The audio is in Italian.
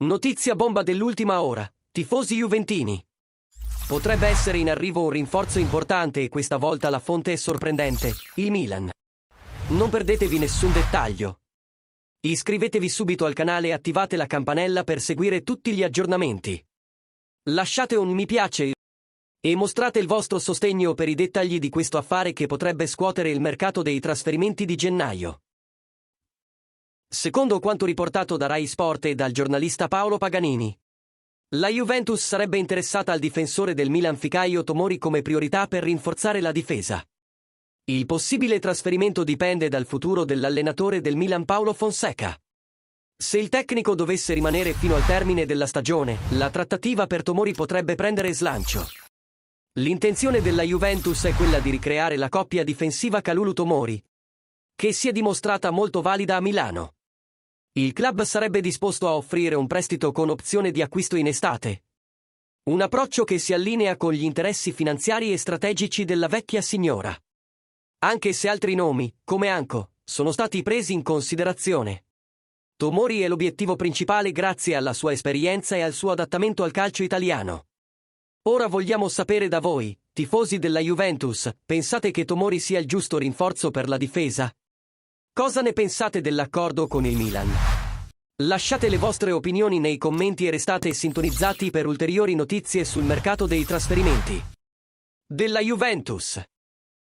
Notizia bomba dell'ultima ora, tifosi juventini. Potrebbe essere in arrivo un rinforzo importante e questa volta la fonte è sorprendente, il Milan. Non perdetevi nessun dettaglio. Iscrivetevi subito al canale e attivate la campanella per seguire tutti gli aggiornamenti. Lasciate un mi piace e mostrate il vostro sostegno per i dettagli di questo affare che potrebbe scuotere il mercato dei trasferimenti di gennaio. Secondo quanto riportato da Rai Sport e dal giornalista Paolo Paganini, la Juventus sarebbe interessata al difensore del Milan Fikayo Tomori come priorità per rinforzare la difesa. Il possibile trasferimento dipende dal futuro dell'allenatore del Milan Paulo Fonseca. Se il tecnico dovesse rimanere fino al termine della stagione, la trattativa per Tomori potrebbe prendere slancio. L'intenzione della Juventus è quella di ricreare la coppia difensiva Kalulu-Tomori, che si è dimostrata molto valida a Milano. Il club sarebbe disposto a offrire un prestito con opzione di acquisto in estate. Un approccio che si allinea con gli interessi finanziari e strategici della vecchia signora. Anche se altri nomi, come Anco, sono stati presi in considerazione. Tomori è l'obiettivo principale grazie alla sua esperienza e al suo adattamento al calcio italiano. Ora vogliamo sapere da voi, tifosi della Juventus, pensate che Tomori sia il giusto rinforzo per la difesa? Cosa ne pensate dell'accordo con il Milan? Lasciate le vostre opinioni nei commenti e restate sintonizzati per ulteriori notizie sul mercato dei trasferimenti della Juventus.